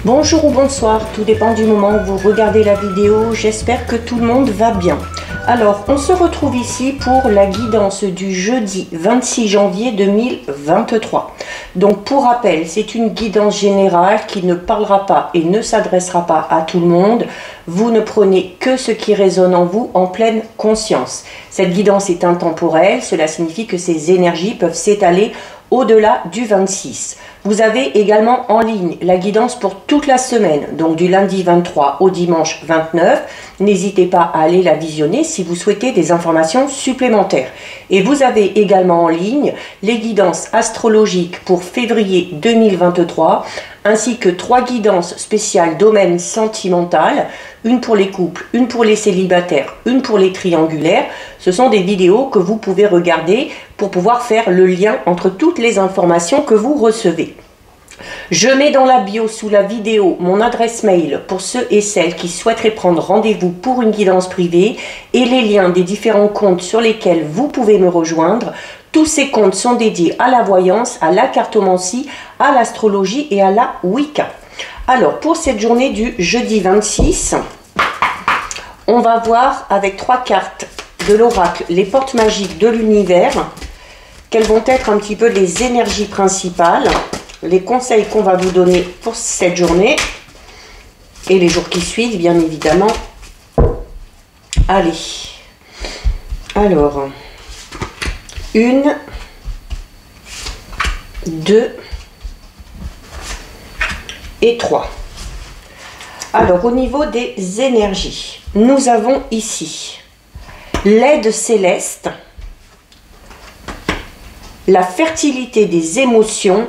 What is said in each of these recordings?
Bonjour ou bonsoir, tout dépend du moment où vous regardez la vidéo, j'espère que tout le monde va bien. Alors, on se retrouve ici pour la guidance du jeudi 26 janvier 2023. Donc, pour rappel, c'est une guidance générale qui ne parlera pas et ne s'adressera pas à tout le monde. Vous ne prenez que ce qui résonne en vous en pleine conscience. Cette guidance est intemporelle, cela signifie que ces énergies peuvent s'étaler au-delà du 26. Vous avez également en ligne la guidance pour toute la semaine, donc du lundi 23 au dimanche 29. N'hésitez pas à aller la visionner si vous souhaitez des informations supplémentaires. Et vous avez également en ligne les guidances astrologiques pour février 2023, ainsi que 3 guidances spéciales domaine sentimental, une pour les couples, une pour les célibataires, une pour les triangulaires. Ce sont des vidéos que vous pouvez regarder pour pouvoir faire le lien entre toutes les informations que vous recevez. Je mets dans la bio sous la vidéo mon adresse mail pour ceux et celles qui souhaiteraient prendre rendez-vous pour une guidance privée et les liens des différents comptes sur lesquels vous pouvez me rejoindre. Tous ces comptes sont dédiés à la voyance, à la cartomancie, à l'astrologie et à la Wicca. Alors, pour cette journée du jeudi 26, on va voir avec 3 cartes de l'oracle, les portes magiques de l'univers, quelles vont être un petit peu les énergies principales, les conseils qu'on va vous donner pour cette journée et les jours qui suivent, bien évidemment. Allez, alors, 1, 2 et 3. Alors, au niveau des énergies, nous avons ici l'aide céleste, la fertilité des émotions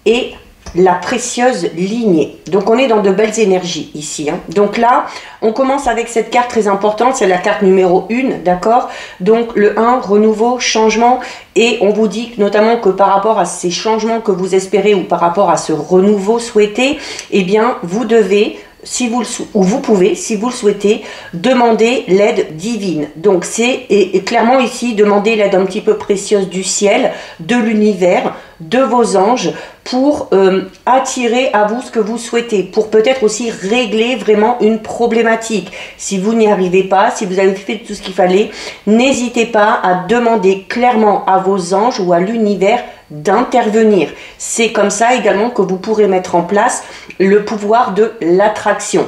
et la précieuse lignée. Donc on est dans de belles énergies ici, hein. Donc là, on commence avec cette carte très importante, c'est la carte numéro 1, d'accord? Donc le 1, renouveau, changement, et on vous dit notamment que par rapport à ces changements que vous espérez ou par rapport à ce renouveau souhaité, eh bien vous devez, si vous pouvez, si vous le souhaitez, demander l'aide divine. Donc c'est clairement ici demander l'aide un petit peu précieuse du ciel, de l'univers, de vos anges, pour attirer à vous ce que vous souhaitez, pour peut-être aussi régler vraiment une problématique. Si vous n'y arrivez pas, si vous avez fait tout ce qu'il fallait, n'hésitez pas à demander clairement à vos anges ou à l'univers d'intervenir. C'est comme ça également que vous pourrez mettre en place le pouvoir de l'attraction.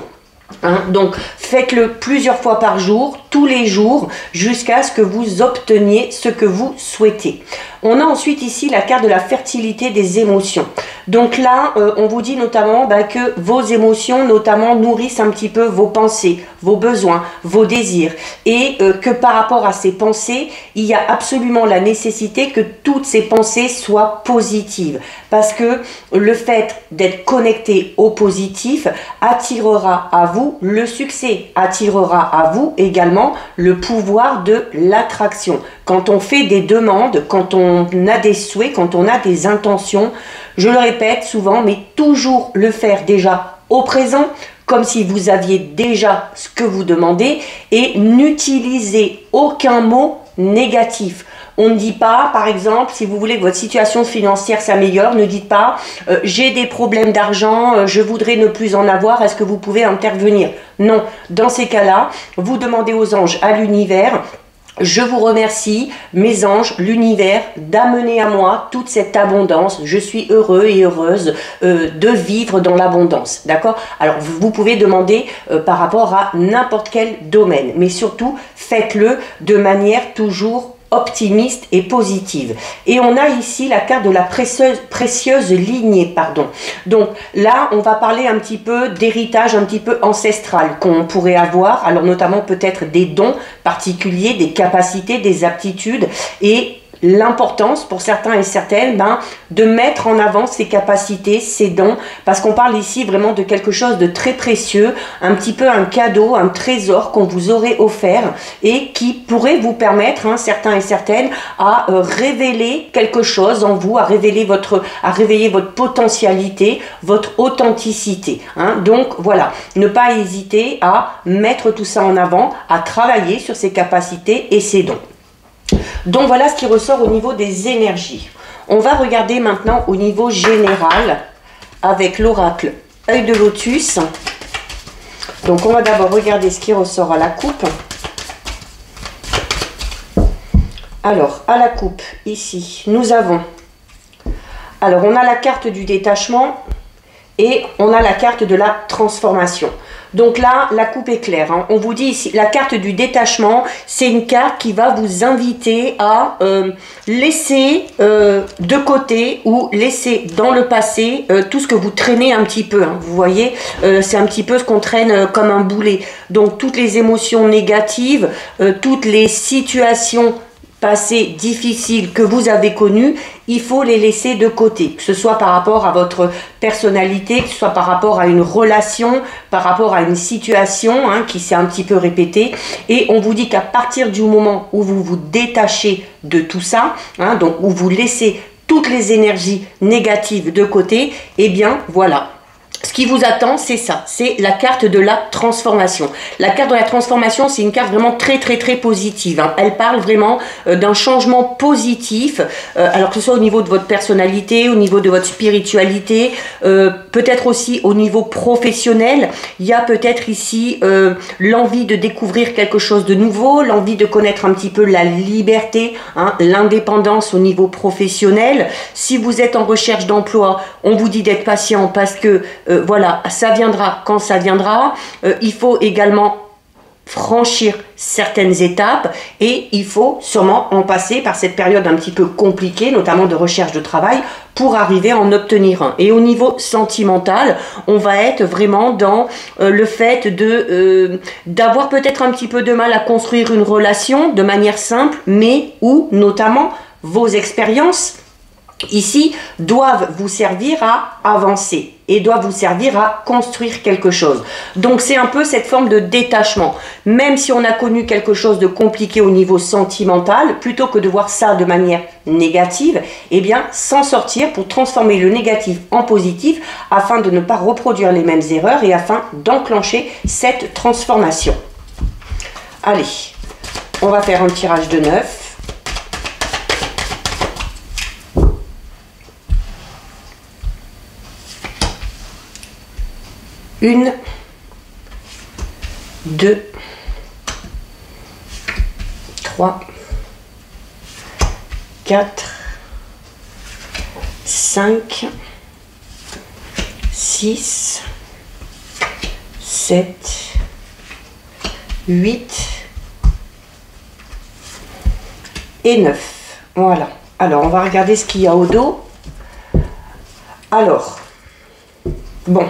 Hein, donc faites-le plusieurs fois par jour, tous les jours, jusqu'à ce que vous obteniez ce que vous souhaitez. On a ensuite ici la carte de la fertilité des émotions. Donc là, on vous dit notamment que vos émotions notamment nourrissent un petit peu vos pensées, vos besoins, vos désirs. Et que par rapport à ces pensées, il y a absolument la nécessité que toutes ces pensées soient positives. Parce que le fait d'être connecté au positif attirera à vous le succès, attirera à vous également le pouvoir de l'attraction. Quand on fait des demandes, quand on a des souhaits, quand on a des intentions, je le répète souvent, mais toujours le faire déjà au présent, comme si vous aviez déjà ce que vous demandez, et n'utilisez aucun mot négatif. On ne dit pas, par exemple, si vous voulez que votre situation financière s'améliore, ne dites pas j'ai des problèmes d'argent, je voudrais ne plus en avoir, est-ce que vous pouvez intervenir? Non, dans ces cas-là, vous demandez aux anges, à l'univers, je vous remercie, mes anges, l'univers, d'amener à moi toute cette abondance. Je suis heureux et heureuse de vivre dans l'abondance. D'accord? Alors, vous pouvez demander par rapport à n'importe quel domaine. Mais surtout, faites-le de manière toujours optimiste et positive. Et on a ici la carte de la précieuse lignée, pardon. Donc là, on va parler un petit peu d'héritage un petit peu ancestral qu'on pourrait avoir, alors notamment peut-être des dons particuliers, des capacités, des aptitudes, et l'importance pour certains et certaines de mettre en avant ses capacités, ses dons, parce qu'on parle ici vraiment de quelque chose de très précieux, un petit peu un cadeau, un trésor qu'on vous aurait offert et qui pourrait vous permettre, certains et certaines, à révéler quelque chose en vous, à révéiller votre potentialité, votre authenticité. Donc voilà, ne pas hésiter à mettre tout ça en avant, à travailler sur ses capacités et ses dons. Donc voilà ce qui ressort au niveau des énergies. On va regarder maintenant au niveau général avec l'oracle œil de lotus. Donc on va d'abord regarder ce qui ressort à la coupe. Alors à la coupe ici nous avons, alors on a la carte du détachement et on a la carte de la transformation. Donc là, la coupe est claire, hein. On vous dit ici, la carte du détachement, c'est une carte qui va vous inviter à laisser de côté ou laisser dans le passé tout ce que vous traînez un petit peu, hein. Vous voyez, c'est un petit peu ce qu'on traîne comme un boulet. Donc toutes les émotions négatives, toutes les situations passées difficiles que vous avez connues, il faut les laisser de côté, que ce soit par rapport à votre personnalité, que ce soit par rapport à une relation, par rapport à une situation, hein, qui s'est un petit peu répétée. Et on vous dit qu'à partir du moment où vous vous détachez de tout ça, hein, donc où vous laissez toutes les énergies négatives de côté, eh bien voilà. Ce qui vous attend, c'est ça, c'est la carte de la transformation. La carte de la transformation, c'est une carte vraiment très positive, hein. Elle parle vraiment d'un changement positif, alors que ce soit au niveau de votre personnalité, au niveau de votre spiritualité, peut-être aussi au niveau professionnel. Il y a peut-être ici l'envie de découvrir quelque chose de nouveau, l'envie de connaître un petit peu la liberté, hein, l'indépendance au niveau professionnel. Si vous êtes en recherche d'emploi, on vous dit d'être patient parce que voilà, ça viendra quand ça viendra. Il faut également franchir certaines étapes et il faut sûrement en passer par cette période un petit peu compliquée, notamment de recherche de travail, pour arriver à en obtenir un. Et au niveau sentimental, on va être vraiment dans le fait de d'avoir peut-être un petit peu de mal à construire une relation de manière simple, mais où notamment vos expériences ici doivent vous servir à avancer et doivent vous servir à construire quelque chose. Donc c'est un peu cette forme de détachement. Même si on a connu quelque chose de compliqué au niveau sentimental, plutôt que de voir ça de manière négative, eh bien s'en sortir pour transformer le négatif en positif afin de ne pas reproduire les mêmes erreurs et afin d'enclencher cette transformation. Allez, on va faire un tirage de 9. 1, 2, 3, 4, 5, 6, 7, 8 et 9. Voilà. Alors, on va regarder ce qu'il y a au dos. Alors, bon.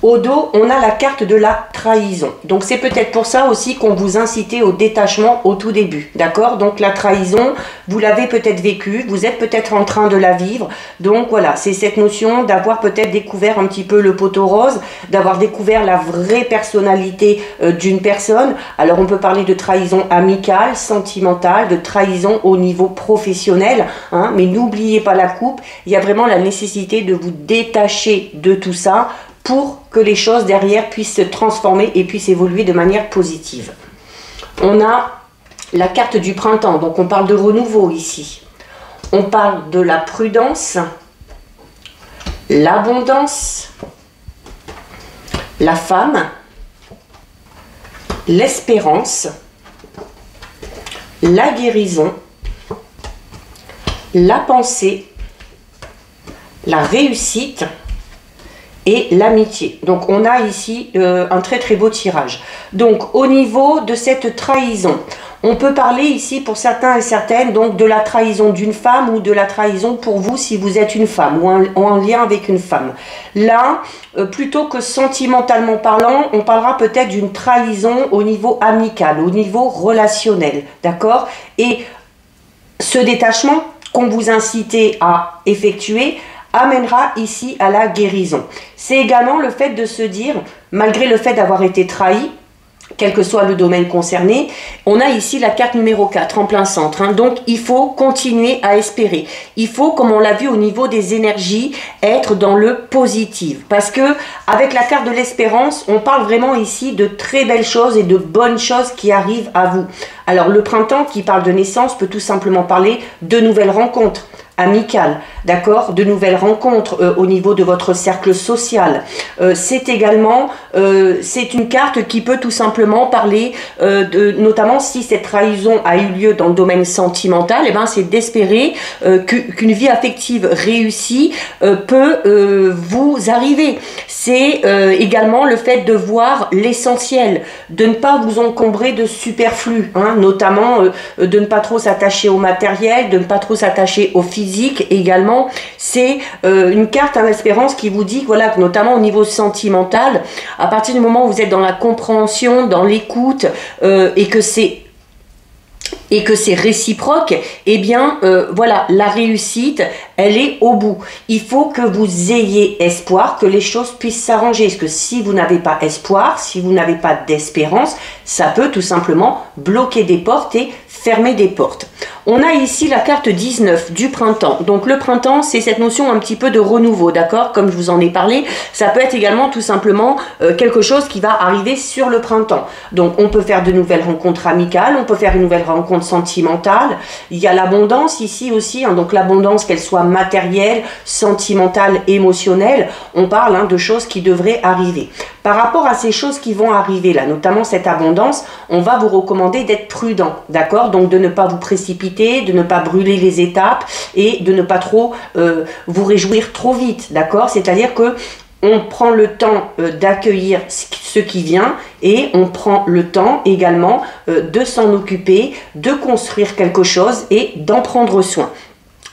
Au dos, on a la carte de la trahison. Donc, c'est peut-être pour ça aussi qu'on vous incitait au détachement au tout début. D'accord? Donc, la trahison, vous l'avez peut-être vécue, vous êtes peut-être en train de la vivre. Donc, voilà, c'est cette notion d'avoir peut-être découvert un petit peu le poteau rose, d'avoir découvert la vraie personnalité d'une personne. Alors, on peut parler de trahison amicale, sentimentale, de trahison au niveau professionnel, hein, mais n'oubliez pas la coupe. Il y a vraiment la nécessité de vous détacher de tout ça pour que les choses derrière puissent se transformer et puissent évoluer de manière positive. On a la carte du printemps, donc on parle de renouveau ici. On parle de la prudence, l'abondance, la femme, l'espérance, la guérison, la pensée, la réussite et l'amitié. Donc on a ici un très beau tirage. Donc au niveau de cette trahison, on peut parler ici pour certains et certaines donc de la trahison d'une femme ou de la trahison pour vous si vous êtes une femme ou en lien avec une femme. Là, plutôt que sentimentalement parlant, on parlera peut-être d'une trahison au niveau amical, au niveau relationnel, d'accord? Et ce détachement qu'on vous incitait à effectuer amènera ici à la guérison. C'est également le fait de se dire, malgré le fait d'avoir été trahi, quel que soit le domaine concerné, on a ici la carte numéro 4 en plein centre, hein. Donc il faut continuer à espérer. Il faut, comme on l'a vu au niveau des énergies, être dans le positif. Parce que avec la carte de l'espérance, on parle vraiment ici de très belles choses et de bonnes choses qui arrivent à vous. Alors le printemps qui parle de naissance peut tout simplement parler de nouvelles rencontres. amicales, d'accord, de nouvelles rencontres au niveau de votre cercle social. C'est également, c'est une carte qui peut tout simplement parler notamment si cette trahison a eu lieu dans le domaine sentimental, et ben c'est d'espérer qu'une vie affective réussie peut vous arriver. C'est également le fait de voir l'essentiel, de ne pas vous encombrer de superflu, hein, notamment de ne pas trop s'attacher au matériel, de ne pas trop s'attacher au physique également. C'est une carte à l'espérance qui vous dit voilà, que notamment au niveau sentimental, à partir du moment où vous êtes dans la compréhension, dans l'écoute et que c'est réciproque, eh bien voilà, la réussite, elle est au bout. Il faut que vous ayez espoir que les choses puissent s'arranger. Parce que si vous n'avez pas espoir, si vous n'avez pas d'espérance, ça peut tout simplement bloquer des portes et fermer des portes. On a ici la carte 19 du printemps. Donc le printemps, c'est cette notion un petit peu de renouveau, d'accord? Comme je vous en ai parlé, ça peut être également tout simplement quelque chose qui va arriver sur le printemps. Donc on peut faire de nouvelles rencontres amicales, on peut faire une nouvelle rencontre sentimentale. Il y a l'abondance ici aussi, hein, donc l'abondance, qu'elle soit matérielle, sentimentale, émotionnelle, on parle hein, de choses qui devraient arriver. Par rapport à ces choses qui vont arriver là, notamment cette abondance, on va vous recommander d'être prudent, d'accord? Donc de ne pas vous précipiter, de ne pas brûler les étapes et de ne pas trop vous réjouir trop vite, d'accord? C'est-à-dire que on prend le temps d'accueillir ce qui vient et on prend le temps également de s'en occuper, de construire quelque chose et d'en prendre soin.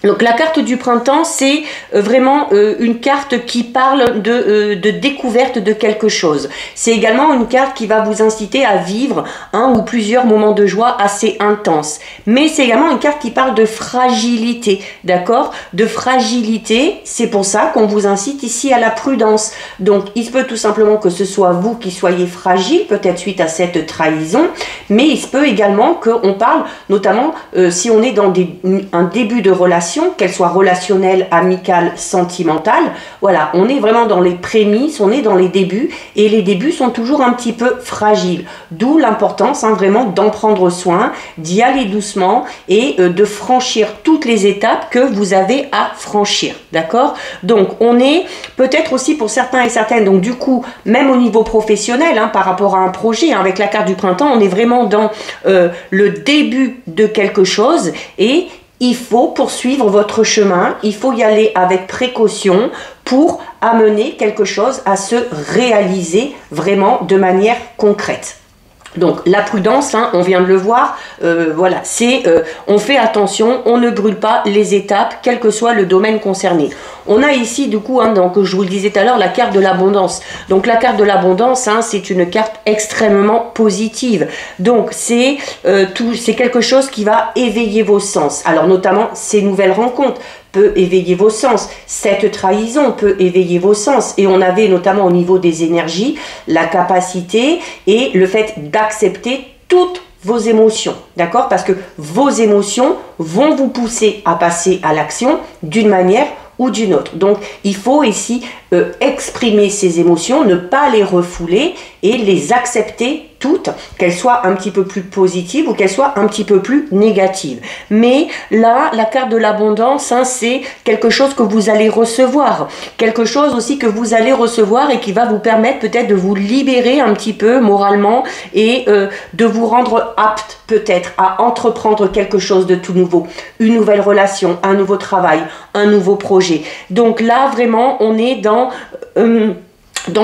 Donc la carte du printemps, c'est vraiment une carte qui parle de découverte de quelque chose. C'est également une carte qui va vous inciter à vivre un ou plusieurs moments de joie assez intenses. Mais c'est également une carte qui parle de fragilité, d'accord? De fragilité, c'est pour ça qu'on vous incite ici à la prudence. Donc il se peut tout simplement que ce soit vous qui soyez fragile, peut-être suite à cette trahison, mais il se peut également qu'on parle, notamment si on est dans un début de relation, qu'elle soit relationnelle, amicale, sentimentale, voilà, on est vraiment dans les prémices, on est dans les débuts, et les débuts sont toujours un petit peu fragiles, d'où l'importance hein, vraiment d'en prendre soin, d'y aller doucement et de franchir toutes les étapes que vous avez à franchir, d'accord? Donc on est peut-être aussi pour certains et certaines, donc du coup, même au niveau professionnel, hein, par rapport à un projet, hein, avec la carte du printemps, on est vraiment dans le début de quelque chose et il faut poursuivre votre chemin, il faut y aller avec précaution pour amener quelque chose à se réaliser vraiment de manière concrète. Donc la prudence, hein, on vient de le voir, voilà, c'est on fait attention, on ne brûle pas les étapes, quel que soit le domaine concerné. On a ici du coup, hein, donc je vous le disais tout à l'heure, la carte de l'abondance. Donc la carte de l'abondance, hein, c'est une carte extrêmement positive. Donc c'est quelque chose qui va éveiller vos sens. Alors notamment ces nouvelles rencontres peut éveiller vos sens. Cette trahison peut éveiller vos sens. Et on avait notamment au niveau des énergies la capacité et le fait d'accepter toutes vos émotions, d'accord? Parce que vos émotions vont vous pousser à passer à l'action d'une manière ou d'une autre. Donc il faut ici exprimer ces émotions, ne pas les refouler et les accepter toutes, qu'elles soient un petit peu plus positives ou qu'elles soient un petit peu plus négatives. Mais là, la carte de l'abondance, hein, c'est quelque chose que vous allez recevoir, quelque chose aussi que vous allez recevoir et qui va vous permettre peut-être de vous libérer un petit peu moralement et de vous rendre apte peut-être à entreprendre quelque chose de tout nouveau, une nouvelle relation, un nouveau travail, un nouveau projet. Donc là, vraiment, on est dans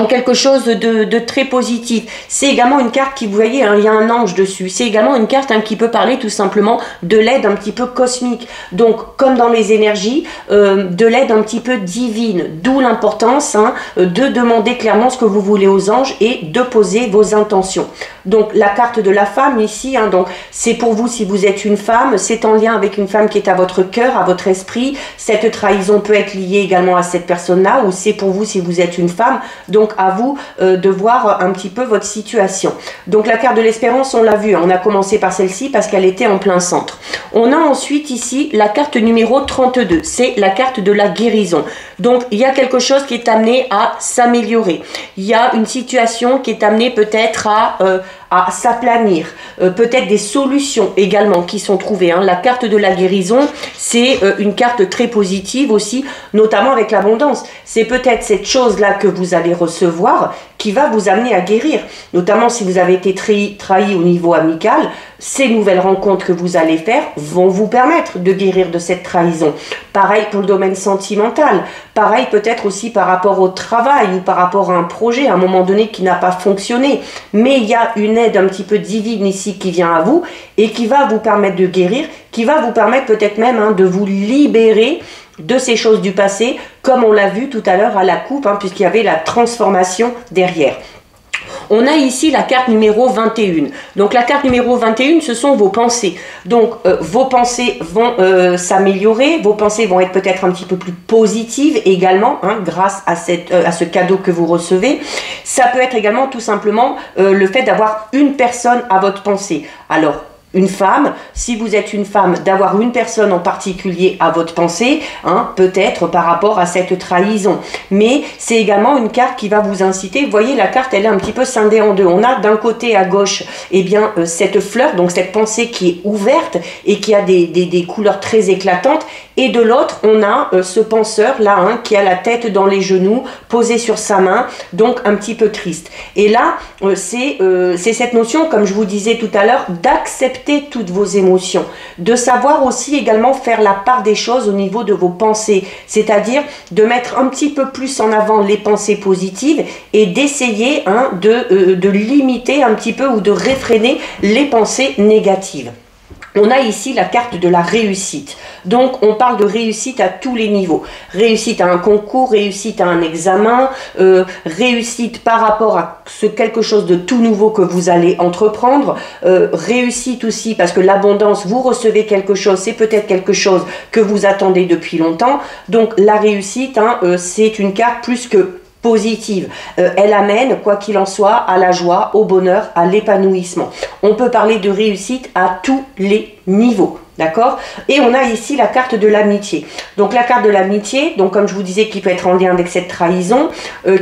quelque chose de très positif. C'est également une carte qui, vous voyez, hein, il y a un ange dessus. C'est également une carte hein, qui peut parler tout simplement de l'aide un petit peu cosmique. Donc, comme dans les énergies, de l'aide un petit peu divine. D'où l'importance hein, de demander clairement ce que vous voulez aux anges et de poser vos intentions. Donc, la carte de la femme ici, hein, donc c'est pour vous si vous êtes une femme. C'est en lien avec une femme qui est à votre cœur, à votre esprit. Cette trahison peut être liée également à cette personne-là ou c'est pour vous si vous êtes une femme. Donc à vous de voir un petit peu votre situation. Donc la carte de l'espérance, on l'a vu, on a commencé par celle-ci parce qu'elle était en plein centre. On a ensuite ici la carte numéro 32, c'est la carte de la guérison. Donc il y a quelque chose qui est amené à s'améliorer. Il y a une situation qui est amenée peut-être à s'aplanir, peut-être des solutions également qui sont trouvées. Hein. La carte de la guérison, c'est une carte très positive aussi, notamment avec l'abondance. C'est peut-être cette chose-là que vous allez recevoir qui va vous amener à guérir, notamment si vous avez été trahi au niveau amical. Ces nouvelles rencontres que vous allez faire vont vous permettre de guérir de cette trahison. Pareil pour le domaine sentimental, pareil peut-être aussi par rapport au travail ou par rapport à un projet à un moment donné qui n'a pas fonctionné. Mais il y a une aide un petit peu divine ici qui vient à vous et qui va vous permettre de guérir, qui va vous permettre peut-être même hein, de vous libérer de ces choses du passé, comme on l'a vu tout à l'heure à la coupe, hein, puisqu'il y avait la transformation derrière. On a ici la carte numéro 21. Donc la carte numéro 21, ce sont vos pensées. Donc vos pensées vont s'améliorer, vos pensées vont être peut-être un petit peu plus positives également, hein, grâce à ce cadeau que vous recevez. Ça peut être également tout simplement le fait d'avoir une personne à votre pensée. Alors, une femme, si vous êtes une femme, d'avoir une personne en particulier à votre pensée, hein, peut-être par rapport à cette trahison. Mais c'est également une carte qui va vous inciter. Vous voyez, la carte, elle est un petit peu scindée en deux. On a d'un côté à gauche, eh bien, cette fleur, donc cette pensée qui est ouverte et qui a des couleurs très éclatantes. Et de l'autre, on a ce penseur-là, hein, qui a la tête dans les genoux, posé sur sa main, donc un petit peu triste. Et là, c'est cette notion, comme je vous disais tout à l'heure, d'accepter toutes vos émotions, de savoir aussi également faire la part des choses au niveau de vos pensées, c'est-à-dire de mettre un petit peu plus en avant les pensées positives et d'essayer hein, de limiter un petit peu ou de réfréner les pensées négatives. On a ici la carte de la réussite. Donc, on parle de réussite à tous les niveaux. Réussite à un concours, réussite à un examen, réussite par rapport à quelque chose de tout nouveau que vous allez entreprendre. Réussite aussi parce que l'abondance, vous recevez quelque chose, c'est peut-être quelque chose que vous attendez depuis longtemps. Donc, la réussite, hein, c'est une carte plus que positive. Elle amène, quoi qu'il en soit, à la joie, au bonheur, à l'épanouissement. On peut parler de réussite à tous les niveaux. D'accord? Et on a ici la carte de l'amitié. Donc la carte de l'amitié, donc comme je vous disais, qui peut être en lien avec cette trahison,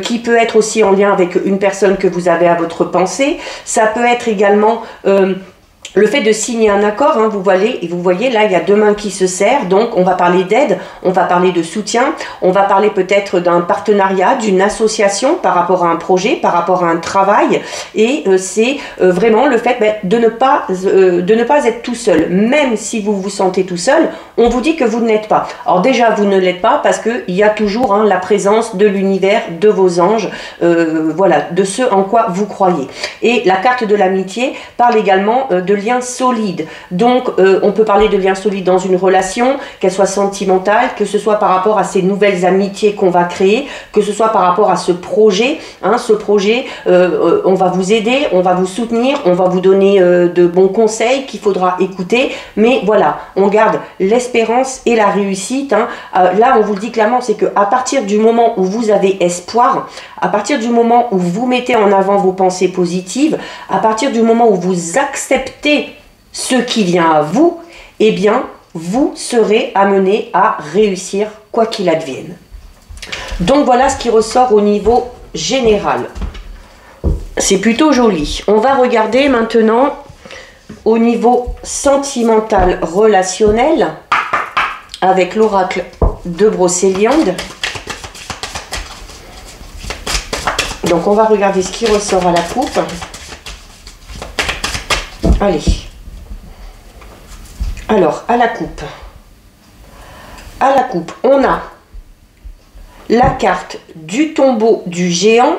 qui peut être aussi en lien avec une personne que vous avez à votre pensée. Ça peut être également le fait de signer un accord, hein, vous voyez, là, il y a deux mains qui se serrent, donc on va parler d'aide, on va parler de soutien, on va parler peut-être d'un partenariat, d'une association par rapport à un projet, par rapport à un travail, et c'est vraiment le fait de ne pas être tout seul. Même si vous vous sentez tout seul, on vous dit que vous ne l'êtes pas. Alors déjà, vous ne l'êtes pas parce qu'il y a toujours hein, la présence de l'univers, de vos anges, voilà, de ce en quoi vous croyez. Et la carte de l'amitié parle également de liens solides. Donc, on peut parler de liens solides dans une relation, qu'elle soit sentimentale, que ce soit par rapport à ces nouvelles amitiés qu'on va créer, que ce soit par rapport à ce projet. Hein, ce projet, on va vous aider, on va vous soutenir, on va vous donner de bons conseils qu'il faudra écouter. Mais voilà, on garde l'espérance et la réussite. Hein. Là, on vous le dit clairement, c'est qu'à partir du moment où vous avez espoir, à partir du moment où vous mettez en avant vos pensées positives, à partir du moment où vous acceptez ce qui vient à vous, eh bien, vous serez amené à réussir quoi qu'il advienne. Donc voilà ce qui ressort au niveau général. C'est plutôt joli. On va regarder maintenant au niveau sentimental relationnel avec l'oracle de Brocéliande. Donc on va regarder ce qui ressort à la coupe. Allez. Alors, à la coupe. À la coupe, on a la carte du tombeau du géant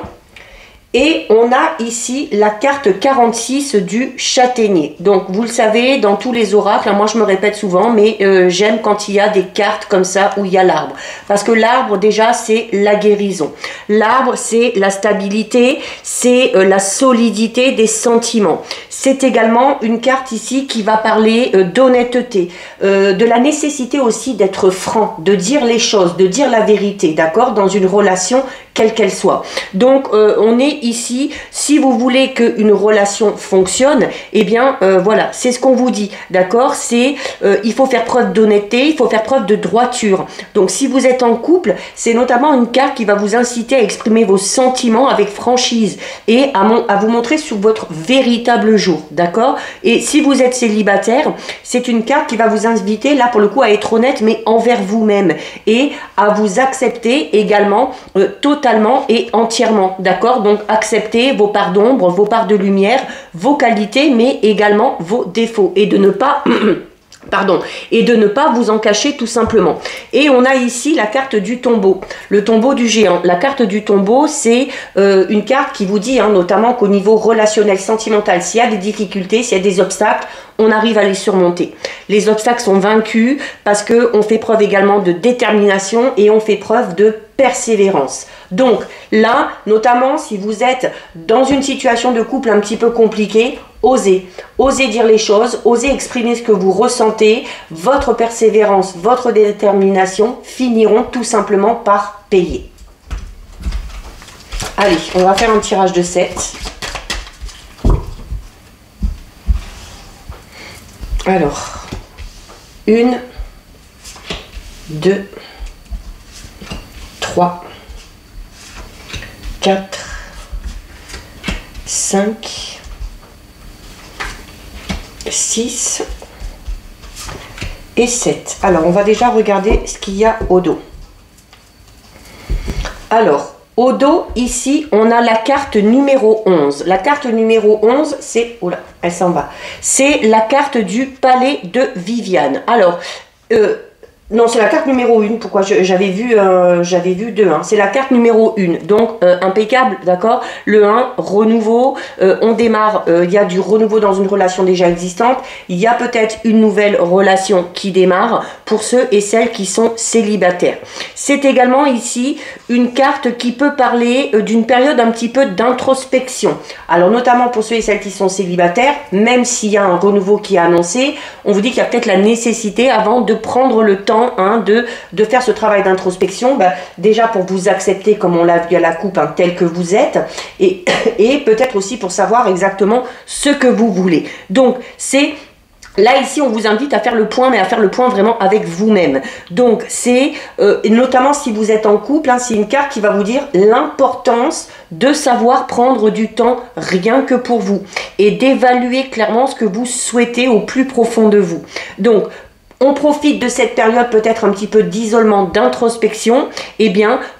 et on a ici la carte 46 du châtaignier. Donc, vous le savez, dans tous les oracles, moi je me répète souvent, mais j'aime quand il y a des cartes comme ça où il y a l'arbre. Parce que l'arbre, déjà, c'est la guérison. L'arbre, c'est la stabilité, c'est la solidité des sentiments. C'est également une carte ici qui va parler d'honnêteté, de la nécessité aussi d'être franc, de dire les choses, de dire la vérité, d'accord, dans une relation quelle qu'elle soit. Donc on est ici, si vous voulez qu'une relation fonctionne, eh bien voilà, c'est ce qu'on vous dit, d'accord? C'est il faut faire preuve d'honnêteté, il faut faire preuve de droiture. Donc si vous êtes en couple, c'est notamment une carte qui va vous inciter à exprimer vos sentiments avec franchise et à vous montrer sous votre véritable jour, d'accord? Et si vous êtes célibataire, c'est une carte qui va vous inviter là pour le coup à être honnête, mais envers vous-même, et à vous accepter également totalement et entièrement, d'accord? Donc accepter vos parts d'ombre, vos parts de lumière, vos qualités, mais également vos défauts, et de ne pas pardon, et de ne pas vous en cacher tout simplement. Et on a ici la carte du tombeau, le tombeau du géant. La carte du tombeau, c'est une carte qui vous dit notamment qu'au niveau relationnel, sentimental, s'il y a des difficultés, s'il y a des obstacles, on arrive à les surmonter. Les obstacles sont vaincus parce qu'on fait preuve également de détermination et on fait preuve de persévérance. Donc là, notamment si vous êtes dans une situation de couple un petit peu compliquée, osez dire les choses, osez exprimer ce que vous ressentez. Votre persévérance, votre détermination finiront tout simplement par payer. Allez, on va faire un tirage de 7. Alors, 1, 2, 3, 4, 5, 6 et 7. Alors, on va déjà regarder ce qu'il y a au dos. Alors, au dos, ici, on a la carte numéro 11. La carte numéro 11, c'est... Oula, elle s'en va. C'est la carte du palais de Viviane. Alors, non, c'est la carte numéro 1. Pourquoi j'avais vu 2. C'est la carte numéro 1. Donc, impeccable, d'accord? Le 1, renouveau. On démarre, il y a du renouveau dans une relation déjà existante. Il y a peut-être une nouvelle relation qui démarre pour ceux et celles qui sont célibataires. C'est également ici une carte qui peut parler d'une période un petit peu d'introspection. Alors, notamment pour ceux et celles qui sont célibataires, même s'il y a un renouveau qui est annoncé, on vous dit qu'il y a peut-être la nécessité avant de prendre le temps de faire ce travail d'introspection, déjà pour vous accepter comme on l'a vu à la coupe, tel que vous êtes, et peut-être aussi pour savoir exactement ce que vous voulez. Donc c'est là, ici, on vous invite à faire le point, mais à faire le point vraiment avec vous-même. Donc, c'est, notamment si vous êtes en couple, c'est une carte qui va vous dire l'importance de savoir prendre du temps rien que pour vous et d'évaluer clairement ce que vous souhaitez au plus profond de vous. Donc, on profite de cette période peut-être un petit peu d'isolement, d'introspection,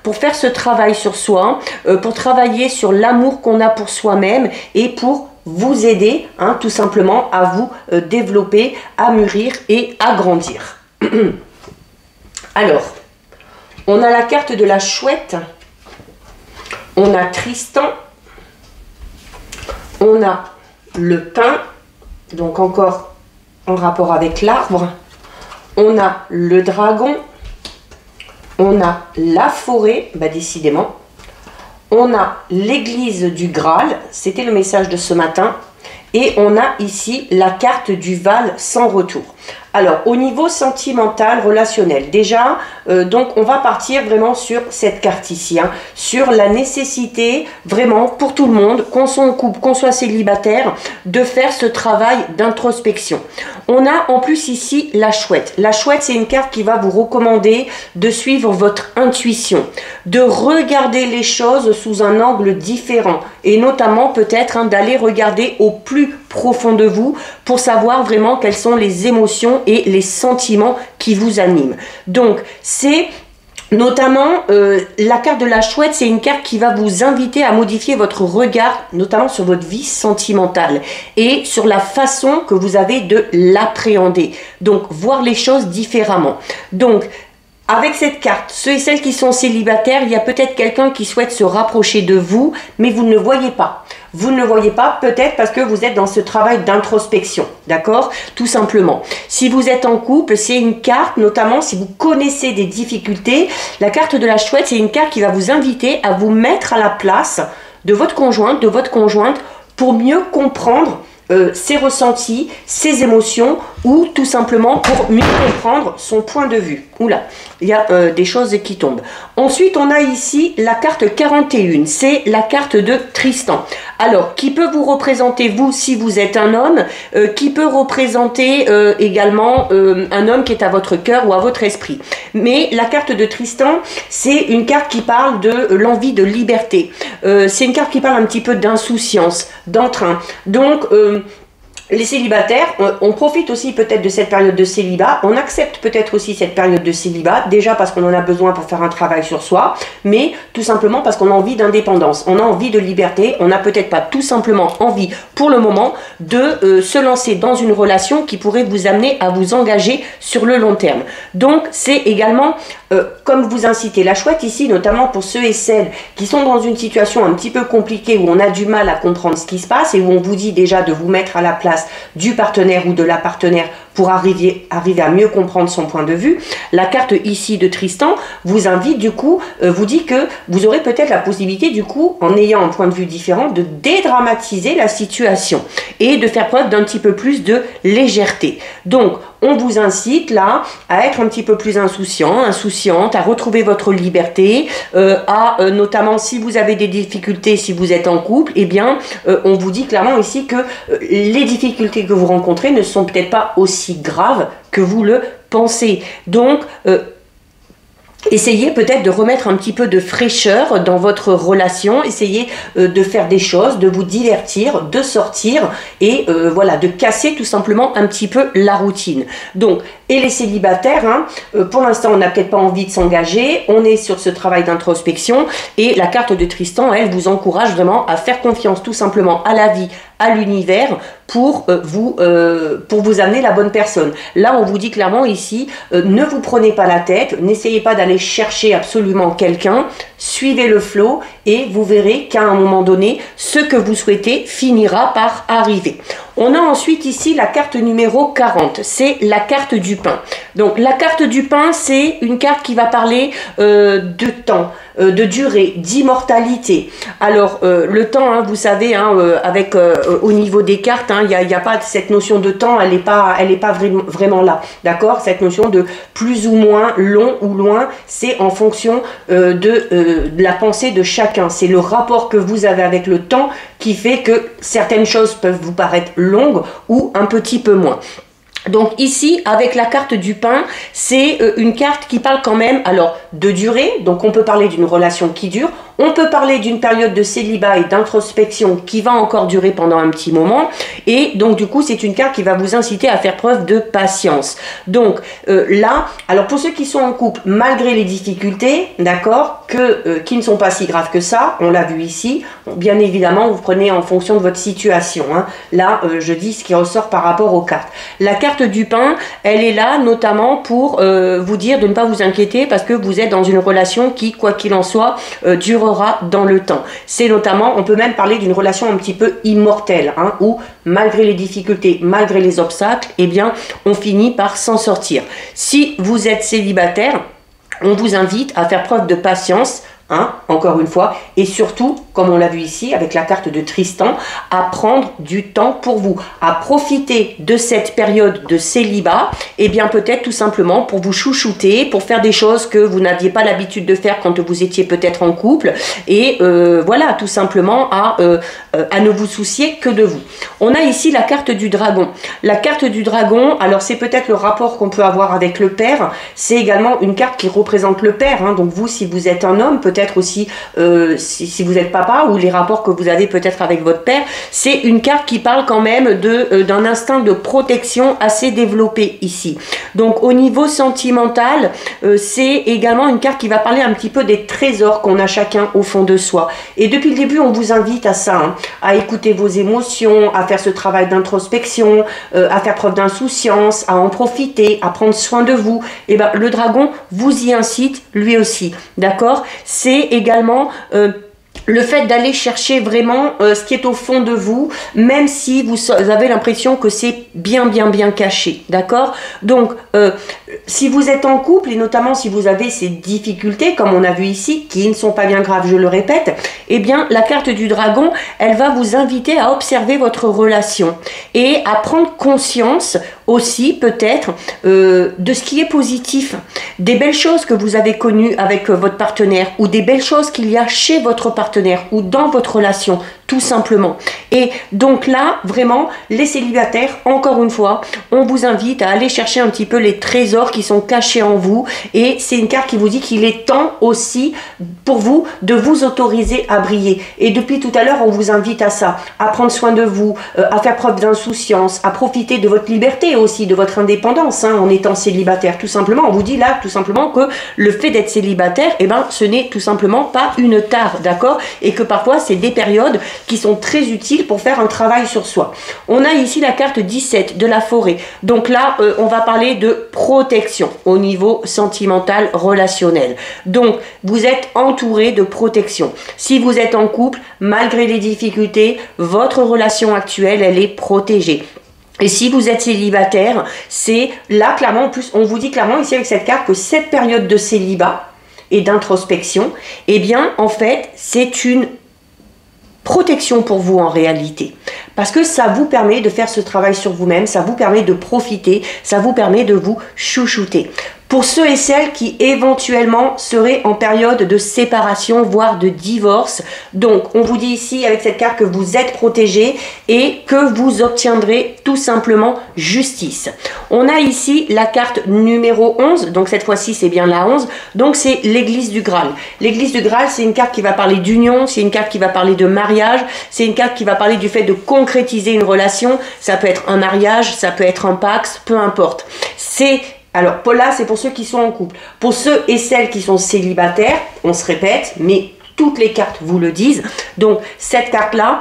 pour faire ce travail sur soi, pour travailler sur l'amour qu'on a pour soi-même et pour vous aider tout simplement à vous développer, à mûrir et à grandir. Alors, on a la carte de la chouette, on a Tristan, on a le pin, donc encore en rapport avec l'arbre. On a le dragon, on a la forêt, décidément, on a l'église du Graal, c'était le message de ce matin, et on a ici la carte du Val sans retour. Alors, au niveau sentimental, relationnel, déjà, donc on va partir vraiment sur cette carte ici, sur la nécessité, vraiment, pour tout le monde, qu'on soit en couple, qu'on soit célibataire, de faire ce travail d'introspection. On a en plus ici la chouette. La chouette, c'est une carte qui va vous recommander de suivre votre intuition, de regarder les choses sous un angle différent, et notamment peut-être d'aller regarder au plus profond de vous pour savoir vraiment quelles sont les émotions et les sentiments qui vous animent. Donc, c'est notamment la carte de la chouette, c'est une carte qui va vous inviter à modifier votre regard, notamment sur votre vie sentimentale et sur la façon que vous avez de l'appréhender. Donc, voir les choses différemment. Donc, avec cette carte, ceux et celles qui sont célibataires, il y a peut-être quelqu'un qui souhaite se rapprocher de vous, mais vous ne le voyez pas. Vous ne le voyez pas, peut-être parce que vous êtes dans ce travail d'introspection, d'accord? Tout simplement. Si vous êtes en couple, c'est une carte, notamment si vous connaissez des difficultés, la carte de la chouette, c'est une carte qui va vous inviter à vous mettre à la place de votre conjointe, pour mieux comprendre ses ressentis, ses émotions, ou tout simplement pour mieux comprendre son point de vue. Oula, il y a des choses qui tombent. Ensuite, on a ici la carte 41, c'est la carte de Tristan. Alors, qui peut vous représenter, vous, si vous êtes un homme, qui peut représenter également un homme qui est à votre cœur ou à votre esprit. Mais la carte de Tristan, c'est une carte qui parle de l'envie de liberté. C'est une carte qui parle un petit peu d'insouciance, d'entrain. Donc, les célibataires, on profite aussi peut-être de cette période de célibat, on accepte peut-être aussi cette période de célibat, déjà parce qu'on en a besoin pour faire un travail sur soi, mais tout simplement parce qu'on a envie d'indépendance, on a envie de liberté, on n'a peut-être pas tout simplement envie pour le moment de se lancer dans une relation qui pourrait vous amener à vous engager sur le long terme. Donc c'est également, comme vous incitez la chouette ici, notamment pour ceux et celles qui sont dans une situation un petit peu compliquée où on a du mal à comprendre ce qui se passe et où on vous dit déjà de vous mettre à la place du partenaire ou de la partenaire pour arriver à mieux comprendre son point de vue. La carte ici de Tristan vous invite du coup, vous dit que vous aurez peut-être la possibilité du coup, en ayant un point de vue différent, de dédramatiser la situation et de faire preuve d'un petit peu plus de légèreté. Donc, on vous incite là à être un petit peu plus insouciant, insouciante, à retrouver votre liberté, notamment si vous avez des difficultés, si vous êtes en couple, eh bien, on vous dit clairement ici que les difficultés que vous rencontrez ne sont peut-être pas aussi graves que vous le pensez. Donc, essayez peut-être de remettre un petit peu de fraîcheur dans votre relation, essayez de faire des choses, de vous divertir, de sortir et voilà, de casser tout simplement un petit peu la routine. Donc, et les célibataires, hein, pour l'instant on n'a peut-être pas envie de s'engager, on est sur ce travail d'introspection et la carte de Tristan, elle, vous encourage vraiment à faire confiance tout simplement à la vie, à l'univers pour vous amener la bonne personne. Là, on vous dit clairement ici, ne vous prenez pas la tête, n'essayez pas d'aller chercher absolument quelqu'un, suivez le flow et vous verrez qu'à un moment donné, ce que vous souhaitez finira par arriver. On a ensuite ici la carte numéro 40, c'est la carte du pain. Donc la carte du pain, c'est une carte qui va parler de temps, de durée, d'immortalité. Alors le temps, hein, vous savez, hein, avec au niveau des cartes, hein, il n'y a pas cette notion de temps, elle n'est pas vraiment là, d'accord? Cette notion de plus ou moins, long ou loin, c'est en fonction de la pensée de chacun. C'est le rapport que vous avez avec le temps qui fait que certaines choses peuvent vous paraître longues ou un petit peu moins. Donc ici, avec la carte du pain, c'est une carte qui parle quand même alors de durée, donc on peut parler d'une relation qui dure, on peut parler d'une période de célibat et d'introspection qui va encore durer pendant un petit moment, et donc du coup c'est une carte qui va vous inciter à faire preuve de patience. Donc là, alors pour ceux qui sont en couple, malgré les difficultés, d'accord, qui ne sont pas si graves que ça, on l'a vu ici, bien évidemment vous prenez en fonction de votre situation, hein. Là je dis ce qui ressort par rapport aux cartes. La carte du pain, elle est là notamment pour vous dire de ne pas vous inquiéter parce que vous êtes dans une relation qui, quoi qu'il en soit, durera dans le temps. C'est notamment, on peut même parler d'une relation un petit peu immortelle, hein, où malgré les difficultés, malgré les obstacles, eh bien, on finit par s'en sortir. Si vous êtes célibataire, on vous invite à faire preuve de patience, hein, encore une fois, et surtout, comme on l'a vu ici avec la carte de Tristan, à prendre du temps pour vous, à profiter de cette période de célibat, et bien peut-être tout simplement pour vous chouchouter, pour faire des choses que vous n'aviez pas l'habitude de faire quand vous étiez peut-être en couple, et voilà, tout simplement à ne vous soucier que de vous. On a ici la carte du dragon. La carte du dragon, alors c'est peut-être le rapport qu'on peut avoir avec le père, c'est également une carte qui représente le père, hein, donc vous, si vous êtes un homme, peut-être aussi si vous êtes papa ou les rapports que vous avez peut-être avec votre père, c'est une carte qui parle quand même d'un instinct de protection assez développé ici. Donc au niveau sentimental, c'est également une carte qui va parler un petit peu des trésors qu'on a chacun au fond de soi. Et depuis le début, on vous invite à ça, hein, à écouter vos émotions, à faire ce travail d'introspection, à faire preuve d'insouciance, à en profiter, à prendre soin de vous. Et ben le dragon vous y incite lui aussi, d'accord? C'est également le fait d'aller chercher vraiment ce qui est au fond de vous, même si vous avez l'impression que c'est bien caché, d'accord? Donc, si vous êtes en couple, et notamment si vous avez ces difficultés, comme on a vu ici, qui ne sont pas bien graves, je le répète, eh bien, la carte du dragon, elle va vous inviter à observer votre relation et à prendre conscience aussi, peut-être, de ce qui est positif, des belles choses que vous avez connues avec votre partenaire, ou des belles choses qu'il y a chez votre partenaire, ou dans votre relation, tout simplement. Et donc là, vraiment, les célibataires, encore une fois, on vous invite à aller chercher un petit peu les trésors qui sont cachés en vous, et c'est une carte qui vous dit qu'il est temps aussi pour vous de vous autoriser à briller. Et depuis tout à l'heure, on vous invite à ça, à prendre soin de vous, à faire preuve d'insouciance, à profiter de votre liberté aussi, de votre indépendance, hein, en étant célibataire, tout simplement. On vous dit là, tout simplement, que le fait d'être célibataire, eh ben, ce n'est tout simplement pas une tare, d'accord? Et que parfois, c'est des périodes qui sont très utiles pour faire un travail sur soi. On a ici la carte 17 de la forêt. Donc là, on va parler de protection au niveau sentimental, relationnel. Donc, vous êtes entouré de protection. Si vous êtes en couple, malgré les difficultés, votre relation actuelle, elle est protégée. Et si vous êtes célibataire, c'est là, clairement, en plus, on vous dit clairement ici avec cette carte que cette période de célibat et d'introspection, eh bien, en fait, c'est une protection pour vous en réalité, parce que ça vous permet de faire ce travail sur vous-même, ça vous permet de profiter, ça vous permet de vous chouchouter. Pour ceux et celles qui éventuellement seraient en période de séparation, voire de divorce, donc on vous dit ici avec cette carte que vous êtes protégé et que vous obtiendrez tout simplement justice. On a ici la carte numéro 11, donc cette fois-ci c'est bien la 11, donc c'est l'église du Graal. L'église du Graal, c'est une carte qui va parler d'union, c'est une carte qui va parler de mariage, c'est une carte qui va parler du fait de concrétiser une relation, ça peut être un mariage, ça peut être un pax, peu importe. Alors, là, c'est pour ceux qui sont en couple. Pour ceux et celles qui sont célibataires, on se répète, mais toutes les cartes vous le disent. Donc, cette carte-là,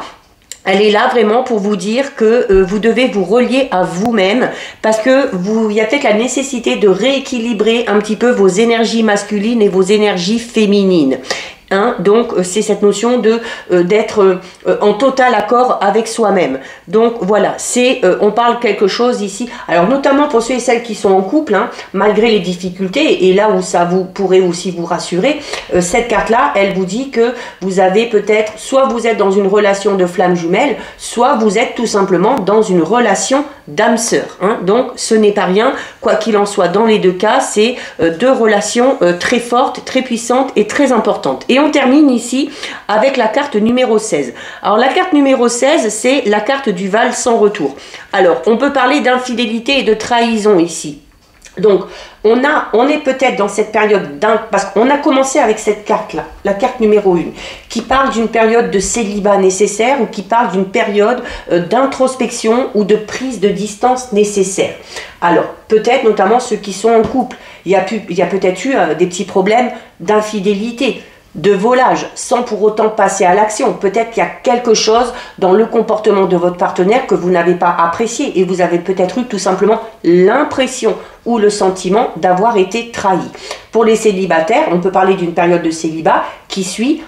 elle est là vraiment pour vous dire que vous devez vous relier à vous-même, parce que il y a peut-être la nécessité de rééquilibrer un petit peu vos énergies masculines et vos énergies féminines. Hein, donc c'est cette notion de d'être en total accord avec soi-même. Donc voilà, on parle quelque chose ici. Alors notamment pour ceux et celles qui sont en couple, hein, malgré les difficultés, et là où ça vous pourrait aussi vous rassurer, cette carte-là, elle vous dit que vous avez peut-être, soit vous êtes dans une relation de flamme jumelle, soit vous êtes tout simplement dans une relation d'âme sœur. Hein. Donc ce n'est pas rien, quoi qu'il en soit, dans les deux cas, c'est deux relations très fortes, très puissantes et très importantes. Et on termine ici avec la carte numéro 16. Alors la carte numéro 16, c'est la carte du Val sans retour. Alors on peut parler d'infidélité et de trahison ici. Donc on est peut-être dans cette période parce qu'on a commencé avec cette carte-là, la carte numéro 1, qui parle d'une période de célibat nécessaire ou qui parle d'une période d'introspection ou de prise de distance nécessaire. Alors, peut-être notamment ceux qui sont en couple, il y a peut-être eu des petits problèmes d'infidélité, de volage, sans pour autant passer à l'action. Peut-être qu'il y a quelque chose dans le comportement de votre partenaire que vous n'avez pas apprécié et vous avez peut-être eu tout simplement l'impression ou le sentiment d'avoir été trahi. Pour les célibataires, on peut parler d'une période de célibat qui suit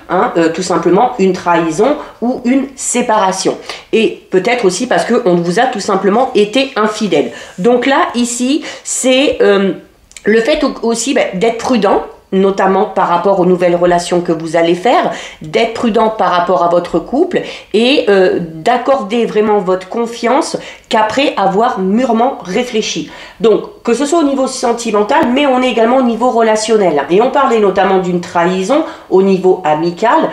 tout simplement une trahison ou une séparation. Et peut-être aussi parce qu'on vous a tout simplement été infidèle. Donc là, ici, c'est le fait aussi d'être prudent, notamment par rapport aux nouvelles relations que vous allez faire, d'être prudent par rapport à votre couple et d'accorder vraiment votre confiance qu'après avoir mûrement réfléchi. Donc, que ce soit au niveau sentimental, mais on est également au niveau relationnel. Et on parlait notamment d'une trahison au niveau amical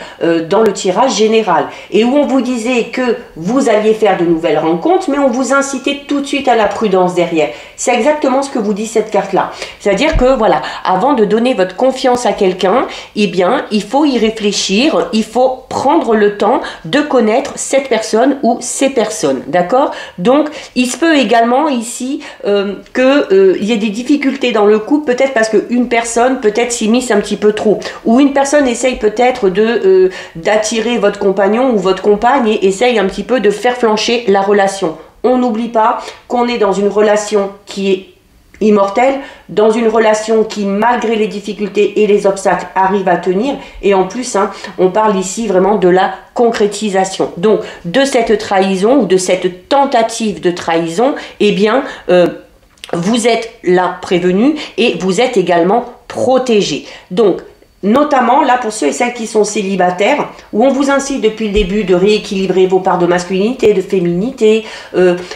dans le tirage général. Et où on vous disait que vous alliez faire de nouvelles rencontres, mais on vous incitait tout de suite à la prudence derrière. C'est exactement ce que vous dit cette carte-là. C'est-à-dire que, voilà, avant de donner votre confiance à quelqu'un, eh bien, il faut y réfléchir, il faut prendre le temps de connaître cette personne ou ces personnes, d'accord? Donc, il se peut également ici qu'il y ait des difficultés dans le couple, peut-être parce qu'une personne peut-être s'immisce un petit peu trop, ou une personne essaye peut-être d'attirer votre compagnon ou votre compagne et essaye un petit peu de faire flancher la relation. On n'oublie pas qu'on est dans une relation qui est immortel dans une relation qui, malgré les difficultés et les obstacles, arrive à tenir. Et en plus, hein, on parle ici vraiment de la concrétisation. Donc, de cette trahison ou de cette tentative de trahison, eh bien, vous êtes là prévenu et vous êtes également protégé. Donc, notamment là pour ceux et celles qui sont célibataires, où on vous incite depuis le début de rééquilibrer vos parts de masculinité, de féminité,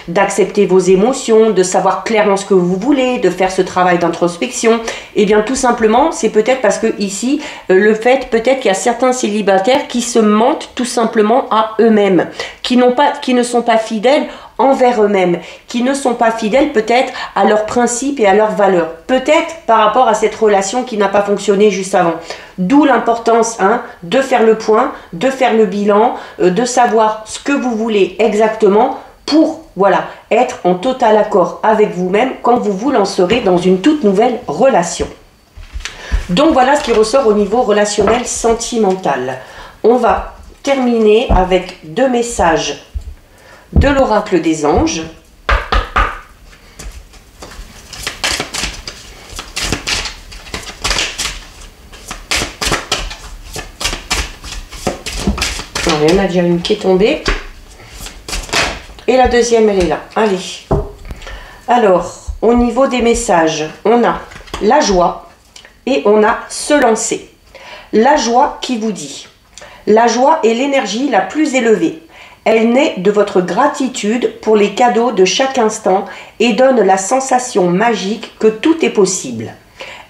d'accepter vos émotions, de savoir clairement ce que vous voulez, de faire ce travail d'introspection. Et bien tout simplement, c'est peut-être parce que ici, le fait peut-être qu'il y a certains célibataires qui se mentent tout simplement à eux-mêmes, qui ne sont pas fidèles envers eux-mêmes, qui ne sont pas fidèles peut-être à leurs principes et à leurs valeurs, peut-être par rapport à cette relation qui n'a pas fonctionné juste avant. D'où l'importance de faire le point, de faire le bilan, de savoir ce que vous voulez exactement pour être en total accord avec vous-même quand vous vous lancerez dans une toute nouvelle relation. Donc voilà ce qui ressort au niveau relationnel sentimental. On va terminer avec 2 messages de l'oracle des anges. Alors, il y en a déjà une qui est tombée. Et la deuxième, elle est là. Allez. Alors, au niveau des messages, on a la joie et on a se lancer. La joie qui vous dit: la joie est l'énergie la plus élevée. Elle naît de votre gratitude pour les cadeaux de chaque instant et donne la sensation magique que tout est possible.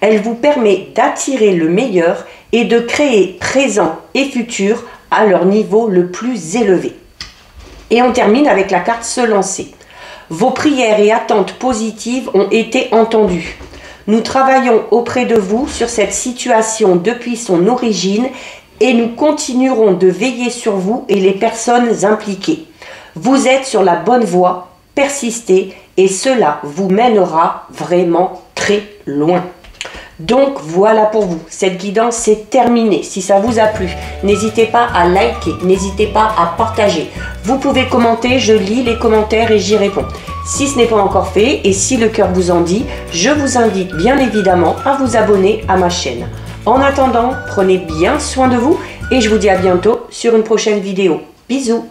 Elle vous permet d'attirer le meilleur et de créer présent et futur à leur niveau le plus élevé. Et on termine avec la carte se lancer. Vos prières et attentes positives ont été entendues. Nous travaillons auprès de vous sur cette situation depuis son origine et nous continuerons de veiller sur vous et les personnes impliquées. Vous êtes sur la bonne voie, persistez et cela vous mènera vraiment très loin. Donc voilà pour vous, cette guidance c'est terminé. Si ça vous a plu, n'hésitez pas à liker, n'hésitez pas à partager. Vous pouvez commenter, je lis les commentaires et j'y réponds. Si ce n'est pas encore fait et si le cœur vous en dit, je vous invite bien évidemment à vous abonner à ma chaîne. En attendant, prenez bien soin de vous et je vous dis à bientôt sur une prochaine vidéo. Bisous!